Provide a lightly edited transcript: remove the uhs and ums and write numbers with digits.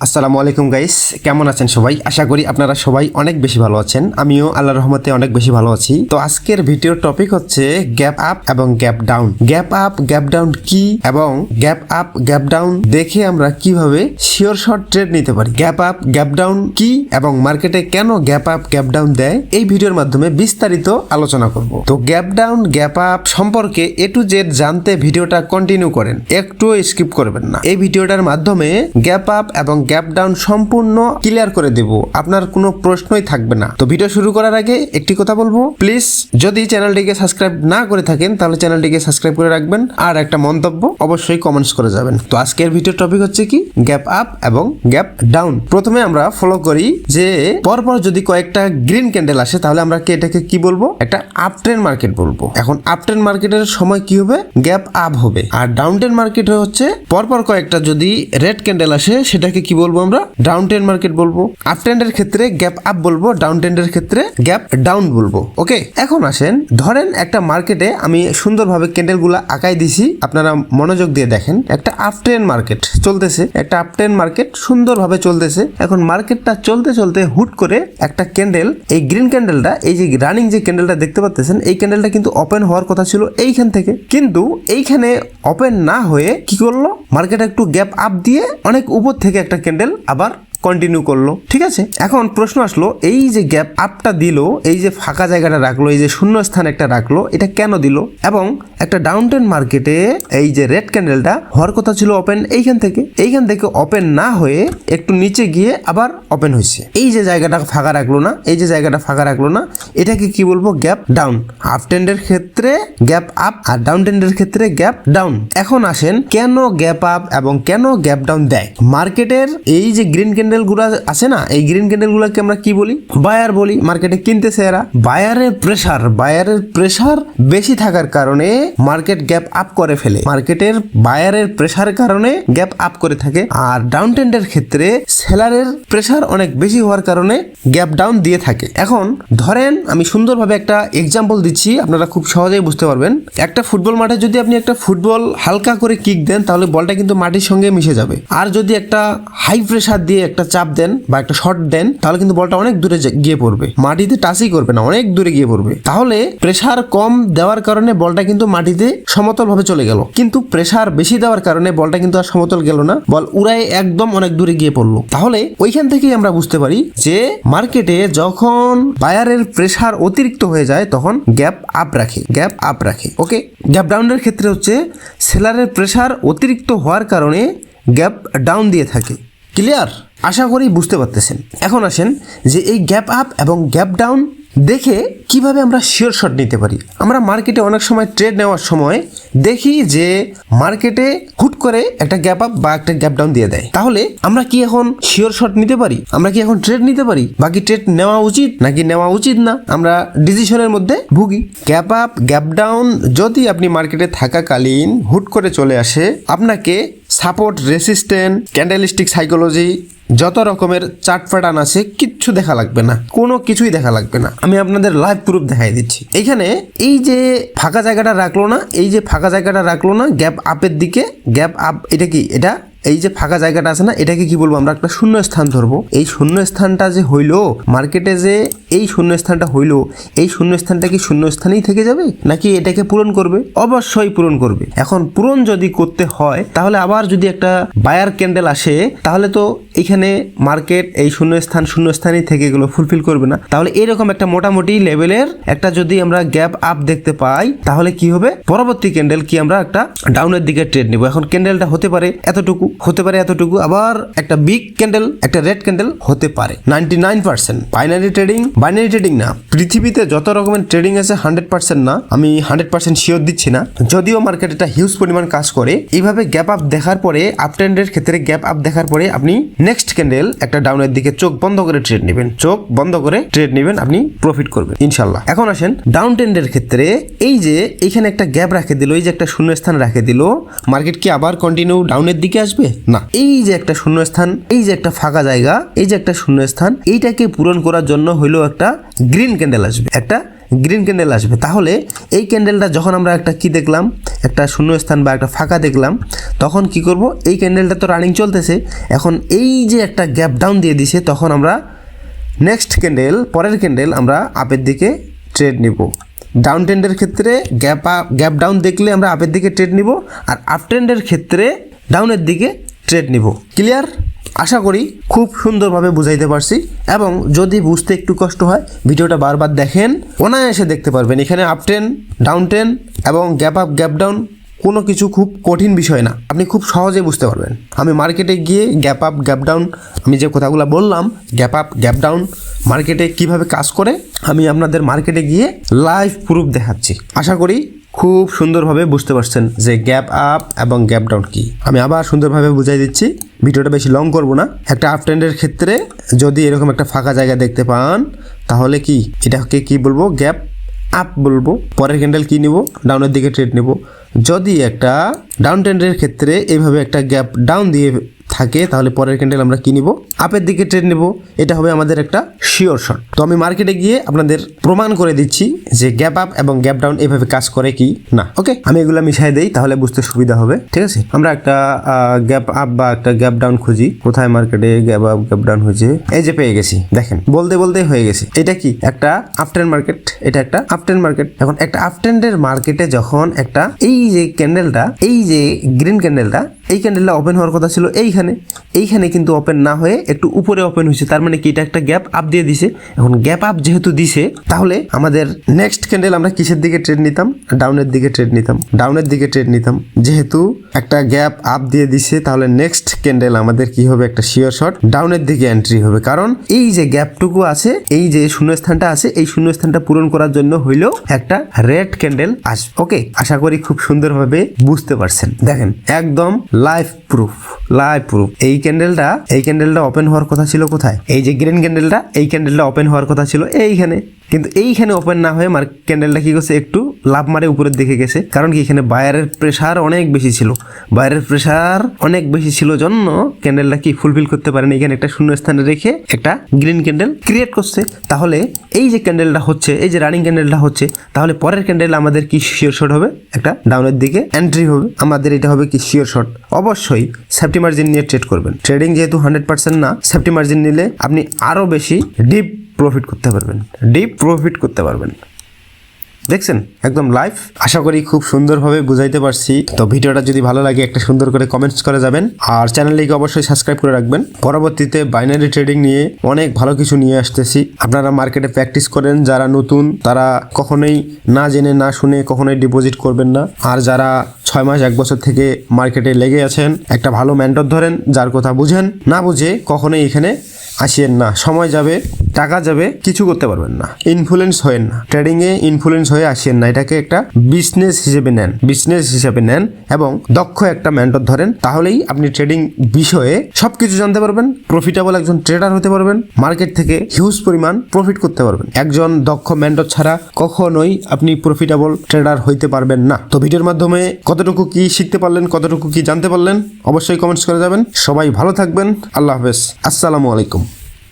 আসসালামু আলাইকুম গাইস, কেমন আছেন সবাই? আশা করি আপনারা সবাই অনেক বেশি ভালো আছেন। আমিও আল্লাহর রহমতে অনেক বেশি ভালো আছি। তো আজকের ভিডিওর টপিক হচ্ছে গ্যাপ আপ এবং gap down. Gap up gap down কি এবং গ্যাপ আপ গ্যাপ ডাউন দেখে আমরা কিভাবে শিওর শর্ট ট্রেড নিতে পারি। গ্যাপ আপ গ্যাপ ডাউন কি এবং মার্কেটে কেন গ্যাপ আপ গ্যাপ ডাউন দেয়, এই ভিডিওর মাধ্যমে বিস্তারিত আলোচনা করব। তো গ্যাপ ডাউন গ্যাপ আপ সম্পর্কে এ টু জেড জানতে ভিডিওটা কন্টিনিউ করেন, একটুও স্কিপ করবেন না। এই ভিডিওটার মাধ্যমে গ্যাপ আপ এবং গ্যাপ ডাউন সম্পূর্ণ ক্লিয়ার করে দেব, আপনার কোনো প্রশ্নই থাকবে না। তো ভিডিও শুরু করার আগে একটি কথা বলবো, প্লিজ যদি চ্যানেলটিকে সাবস্ক্রাইব না করে থাকেন তাহলে চ্যানেলটিকে সাবস্ক্রাইব করে রাখবেন, আর একটা মন্তব্য অবশ্যই কমেন্টস করে যাবেন। তো আজকের ভিডিওর টপিক হচ্ছে কি গ্যাপ আপ এবং গ্যাপ ডাউন। প্রথমে আমরা ফলো করি যে পরপর যদি কয়েকটা গ্রিন ক্যান্ডেল আসে তাহলে আমরা এটাকে কি বলবো, একটা আপ ট্রেন্ড মার্কেট বলবো। এখন আপ ট্রেন্ড মার্কেটের সময় কি হবে, গ্যাপ আপ হবে। আর ডাউন ট্রেন্ড মার্কেট হচ্ছে পরপর কয়েকটা যদি রেড ক্যান্ডেল আসে সেটাকে কি বলবো, আমরা ডাউন ট্রেন্ড মার্কেট বলবো। আপ ট্রেন্ডের ক্ষেত্রে গ্যাপ আপ বলবো, ডাউন ট্রেন্ডের ক্ষেত্রে গ্যাপ ডাউন বলবো। ওকে, এখন আসেন, ধরেন একটা মার্কেটে আমি সুন্দরভাবে ক্যান্ডেল গুলা আঁকাই দিছি, আপনারা মনোযোগ দিয়ে দেখেন। একটা আপ ট্রেন্ড মার্কেট চলতেছে, একটা আপ ট্রেন্ড মার্কেট সুন্দরভাবে চলতেছে। এখন মার্কেটটা চলতে চলতে হুট করে একটা ক্যান্ডেল, এই গ্রিন ক্যান্ডেলটা, এই যে রানিং যে ক্যান্ডেলটা দেখতে পাচ্ছেন, এই ক্যান্ডেলটা কিন্তু ওপেন হওয়ার কথা ছিল এইখান থেকে, কিন্তু এইখানে ওপেন না হয়ে কি করলো, মার্কেট একটু গ্যাপ আপ দিয়ে অনেক উপর থেকে একটা ক্যান্ডেল আবার কন্টিনিউ করলো। ঠিক আছে, এখন প্রশ্ন আসলো, এই যে গ্যাপ আপটা দিল, এই যে ফাঁকা জায়গাটা রাখলো, এই যে শূন্য স্থান একটা রাখলো, এটা কেন দিল? এবং একটা ডাউন ট্রেন্ড মার্কেটে এই যে রেড ক্যান্ডেলটা হওয়ার কথা ছিল ওপেন এইখান থেকে ওপেন না হয়ে একটু নিচে গিয়ে আবার ওপেন হয়েছে। এই যে জায়গাটা ফাঁকা রাখলো না, এই যে জায়গাটা ফাঁকা রাখলো না, এটাকে কি বলবো, গ্যাপ ডাউন। আপ ট্রেন্ডের ক্ষেত্রে গ্যাপ আপ আর ডাউন ট্রেন্ডের ক্ষেত্রে গ্যাপ ডাউন। এখন আসেন, কেন গ্যাপ আপ এবং কেন গ্যাপ ডাউন দেয় মার্কেটের? এই যে গ্রিন ক্যান্ডেল গুলা আছে না, এই গ্রিন ক্যান্ডেল গুলাকে আমরা কি বলি, বায়ার বলি। মার্কেটে কিনতেছে এরা, বায়ারের প্রেসার বেশি থাকার কারণে মার্কেট গ্যাপ আপ করে ফেলে, মার্কেটের বায়ারের প্রেসার কারণে গ্যাপ আপ করে থাকে। আর ডাউন ট্রেন্ডের ক্ষেত্রে সেলারের প্রেসার অনেক বেশি হওয়ার কারণে গ্যাপ ডাউন দিয়ে থাকে। এখন ধরেন আমি সুন্দরভাবে একটা এক্সাম্পল দিচ্ছি, আপনারা খুব সহজেই বুঝতে পারবেন। একটা ফুটবল মাঠে যদি আপনি একটা ফুটবল হালকা করে কিক দেন তাহলে বলটা কিন্তু মাটির সঙ্গে মিশে যাবে। আর যদি একটা হাই প্রেসার দিয়ে একটা চাপ দেন বা একটা শট দেন তাহলে কিন্তু বলটা অনেক দূরে গিয়ে পড়বে, মাটিতে টাচই করবে না, অনেক দূরে গিয়ে পড়বে। তাহলে প্রেসার কম দেওয়ার কারণে বলটা কিন্তু মাটিতে সমতল ভাবে চলে গেল, কিন্তু প্রেসার বেশি দেওয়ার কারণে বলটা কিন্তু আর সমতল গেল না, বল উড়ায় একদম অনেক দূরে গিয়ে পড়লো। তাহলে ওইখান থেকেই আমরা বুঝতে পারি যে মার্কেটে যখন বায়ারের প্রেসার অতিরিক্ত হয়ে যায় তখন গ্যাপ আপ রাখে। ওকে, গ্যাপ ডাউনের ক্ষেত্রে হচ্ছে সেলারের প্রেসার অতিরিক্ত হওয়ার কারণে গ্যাপ ডাউন দিয়ে থাকে। ক্লিয়ার? আশা করি বুঝতে পারতেছেন। এখন আসেন যে এই গ্যাপ আপ এবং গ্যাপ ডাউন দেখে কিভাবে আমরা শিওর শট নিতে পারি। আমরা মার্কেটে অনেক সময় ট্রেড নেওয়ার সময় দেখি যে মার্কেটে হুট করে একটা গ্যাপ আপ বা একটা গ্যাপ ডাউন দিয়ে দেয়, তাহলে আমরা কি এখন শিওর শট নিতে পারি? আমরা কি এখন ট্রেড নিতে পারি? বাকি ট্রেড নেওয়া উচিত নাকি নেওয়া উচিত না, আমরা ডিসিশনের মধ্যে ভুগি। গ্যাপ আপ গ্যাপ ডাউন যদি আপনি মার্কেটে থাকাকালীন হুট করে চলে আসে, আপনাকে সাপোর্ট, রেসিস্ট্যান্ট, ক্যান্ডেলস্টিক সাইকোলজি, যত রকমের চার্ট প্যাটার্ন আছে কিচ্ছু দেখা লাগবে না, কোনো কিছুই দেখা লাগবে না। আমি আপনাদের লাইভ প্রুফ দেখাই দিচ্ছি। এখানে এই যে ফাঁকা জায়গাটা রাখলো না, গ্যাপ আপের দিকে গ্যাপ আপ, এটা কি, এটা এই যে ফাঁকা জায়গাটা আছে না, এটাকে কি বলবো, আমরা একটা শূন্য স্থান ধরবো। এই শূন্য স্থানটা যে হইলো মার্কেটে, যে এই শূন্য স্থানটা হইলো, এই শূন্য স্থানটা কি শূন্য স্থানেই থেকে যাবে নাকি এটাকে পূরণ করবে? অবশ্যই পূরণ করবে। এখন পূরণ যদি করতে হয় তাহলে আবার যদি একটা বায়ার ক্যান্ডেল আসে তাহলে তো এখানে মার্কেট এই শূন্য স্থানই থেকে গেলো, ফুলফিল করবে না। তাহলে এরকম একটা মোটামুটি লেভেলের একটা যদি আমরা গ্যাপ আপ দেখতে পাই তাহলে কি হবে, পরবর্তী ক্যান্ডেল কি আমরা একটা ডাউনের দিকে ট্রেড নিব। এখন ক্যান্ডেলটা হতে পারে এতটুকু, এতটুকু, আবার একটা বিগ ক্যান্ডেল, একটা রেড ক্যান্ডেল হতে পারে। 99% বাইনারি ট্রেডিং না, পৃথিবীতে যত রকমের ট্রেডিং আছে 100% না, আমি 100% শিওর দিচ্ছি না, যদিও মার্কেট এটা হিউজ পরিমাণ কাজ করে। এইভাবে গ্যাপ আপ দেখার পরে, আপ ট্রেন্ডের ক্ষেত্রে গ্যাপ আপ দেখার পরে আপনি নেক্সট ক্যান্ডেল একটা ডাউনের দিকে চোখ বন্ধ করে ট্রেড নেবেন, আপনি প্রফিট করবেন ইনশাল্লাহ। এখন আসেন ডাউন ট্রেন্ডের ক্ষেত্রে, এই যে এইখানে একটা গ্যাপ রাখে দিল, এই যে একটা শূন্য স্থান রাখে দিল, মার্কেট কি আবার কন্টিনিউ ডাউনের দিকে আসবে? না, এই যে একটা শূন্য স্থান, এই যে একটা ফাঁকা জায়গা, এই যে একটা শূন্য স্থান, এইটাকে পূরণ করার জন্য হইলো একটা গ্রিন ক্যান্ডেল আসবে, একটা গ্রিন ক্যান্ডেল আসবে। তাহলে এই ক্যান্ডেলটা যখন আমরা একটা কি দেখলাম, একটা শূন্যস্থান বা একটা ফাঁকা দেখলাম, তখন কি করব, এই ক্যান্ডেলটা তো রানিং চলতেছে, এখন এই যে একটা গ্যাপ ডাউন দিয়ে দিছে, তখন আমরা নেক্সট ক্যান্ডেল, পরের ক্যান্ডেল আমরা আপের দিকে ট্রেড নিব। ডাউন ট্রেন্ডের ক্ষেত্রে গ্যাপ ডাউন দেখলে আমরা আপের দিকে ট্রেড নিব, আর আপ ট্রেন্ডের ক্ষেত্রে ডাউনের দিকে ট্রেড নিব। ক্লিয়ার? আশা করি খুব সুন্দরভাবে বুঝাইতে পারছি, এবং যদি বুঝতে একটু কষ্ট হয় ভিডিওটা বারবার দেখেন, অনায়াসে দেখতে পারবেন। এখানে আপ ট্রেন্ড, ডাউন ট্রেন্ড এবং গ্যাপ আপ গ্যাপ ডাউন কোনো কিছু খুব কঠিন বিষয় না, আপনি খুব সহজে বুঝতে পারবেন। আমি মার্কেটে গিয়ে গ্যাপ আপ গ্যাপ ডাউন, আমি যে কথাগুলো বললাম গ্যাপ আপ গ্যাপ ডাউন মার্কেটে কিভাবে কাজ করে, আমি আপনাদের মার্কেটে গিয়ে লাইভ প্রুফ দেখাচ্ছি। আশা করি খুব সুন্দরভাবে বুঝতে পারছেন যে গ্যাপ আপ এবং গ্যাপ ডাউন কি। আমি আবার সুন্দরভাবে বুঝাই দিচ্ছি, ভিডিওটা বেশি লং করব না। একটা আপ ট্রেন্ডের ক্ষেত্রে যদি এরকম একটা ফাঁকা জায়গা দেখতে পান, তাহলে কি এটাকে কি বলবো, গ্যাপ আপ বলবো। পরের ক্যান্ডেল কি নিব, ডাউনের দিকে ট্রেড নিব। যদি একটা ডাউন ট্রেন্ডের ক্ষেত্রে এইভাবে একটা গ্যাপ ডাউন দিয়ে থাকে, তাহলে পরের ক্যান্ডেল আমরা কি নিব, আপের দিকে ট্রেড নেব। এটা হবে আমাদের একটা শিওর শট। তো আমি মার্কেটে গিয়ে আপনাদের প্রমাণ করে দিচ্ছি যে গ্যাপ আপ এবং গ্যাপ ডাউন এইভাবে কাজ করে কি না। ওকে, আমি এগুলো মিশাই দেই, তাহলে বুঝতে সুবিধা হবে। ঠিক আছে, আমরা একটা গ্যাপ আপ বা একটা গ্যাপ ডাউন খুঁজি। কোথায় মার্কেটে গ্যাপ আপ গ্যাপ ডাউন হয়েছে, এই যে পেয়ে গেছি, দেখেন বলতে বলতে হয়ে গেছে। এটা কি একটা আপ ট্রেন্ড মার্কেট, এটা একটা আপ ট্রেন্ড মার্কেট। এখন একটা আপ ট্রেন্ডের মার্কেটে যখন একটা এই যে ক্যান্ডেলটা, এই যে গ্রিন ক্যান্ডেলটা, এই ক্যান্ডেলটা ওপেন হওয়ার কথা ছিল এইখানে কিন্তু ওপেন না হয়ে একটু উপরে ওপেন হয়েছে, তার মানে কি এটা একটা গ্যাপ আপ দিয়ে দিছে। এখন গ্যাপ আপ যেহেতু দিছে, তাহলে আমাদের নেক্সট ক্যান্ডেল আমরা কিসের দিকে ট্রেড নিতাম, ডাউনের দিকে ট্রেড নিতাম, ডাউনের দিকে ট্রেড নিতাম। যেহেতু একটা গ্যাপ আপ দিয়ে দিছে, তাহলে নেক্সট ক্যান্ডেল আমাদের কি হবে, একটা শিওর শট ডাউনের দিকে এন্ট্রি হবে। কারণ এই যে গ্যাপটুকু আছে, এই যে শূন্যস্থানটা আছে, এই শূন্যস্থানটা পূরণ করার জন্য হইলো একটা রেড ক্যান্ডেল আসবে। ওকে, আশা করি খুব সুন্দরভাবে বুঝতে পারছেন। দেখেন একদম লাইভ প্রুফ, লাইভ প্রুফ। এই ক্যান্ডেলটা ওপেন হওয়ার কথা ছিল কোথায়, এই যে গ্রিন ক্যান্ডেলটা, এই ক্যান্ডেলটা ওপেন হওয়ার কথা ছিল এইখানে, কিন্তু এইখানে ওপেন না হয়ে ক্যান্ডেলটা কি করছে, একটু লাভ মারে উপরের দিকে গেছে। কারণ কি, এখানে বায়ারের প্রেসার অনেক বেশি ছিল, বায়ারের প্রেসার অনেক বেশি ছিল জন্য ক্যান্ডেলটা কি ফুলফিল করতে পারেনি। এখানে একটা শূন্য স্থানে রেখে একটা গ্রিন ক্যান্ডেল ক্রিয়েট করছে। তাহলে এই যে ক্যান্ডেলটা হচ্ছে, এই যে রানিং ক্যান্ডেলটা হচ্ছে, তাহলে পরের ক্যান্ডেল আমাদের কি শিওর শট হবে, একটা ডাউনের দিকে এন্ট্রি হবে। আমাদের এটা হবে কি শিওর শট। অবশ্যই সেফটি মার্জিন নিয়ে ট্রেড করবেন। ট্রেডিং যেহেতু 100% না, সেফটি মার্জিন নিলে আপনি আরো বেশি ডিপ প্রফিট করতে পারবেন। দেখছেন একদম লাইভ। আশা করি খুব সুন্দরভাবে বুঝাইতে পারছি। তো ভিডিওটা যদি ভালো লাগে একটা সুন্দর করে কমেন্টস করে যাবেন, আর চ্যানেলটিকে অবশ্যই সাবস্ক্রাইব করে রাখবেন। পরবর্তীতে বাইনারি ট্রেডিং নিয়ে অনেক ভালো কিছু নিয়ে আসতেছি। আপনারা মার্কেটে প্র্যাকটিস করেন, যারা নতুন তারা কখনোই না জেনে না শুনে কখনোই ডিপোজিট করবেন না। আর যারা 6 মাস 1 বছর থেকে মার্কেটে লেগে আছেন, একটা ভালো মেন্টর ধরেন, যার কথা বুঝেন। না বুঝে কখনোই এখানে আসিয়েন না, সময় যাবে, টাকা যাবে, কিছু করতে পারবেন না। ইনফ্লুয়েন্স হয়েন না, ট্রেডিংয়ে ইনফ্লুয়েন্স হয়ে আসিয়েন না। এটাকে একটা বিজনেস হিসেবে নেন এবং দক্ষ একটা মেন্টর ধরেন। তাহলেই আপনি ট্রেডিং বিষয়ে সবকিছু জানতে পারবেন, প্রফিটেবল একজন ট্রেডার হতে পারবেন, মার্কেট থেকে হিউজ পরিমাণ প্রফিট করতে পারবেন। একজন দক্ষ মেন্টর ছাড়া কখনোই আপনি প্রফিটেবল ট্রেডার হইতে পারবেন না। তো ভিডিওর মাধ্যমে কতটুকু কি শিখতে পারলেন, কতটুকু কি জানতে পারলেন, অবশ্যই কমেন্টস করে যাবেন। সবাই ভালো থাকবেন। আল্লাহ হাফেজ, আসসালামু আলাইকুম।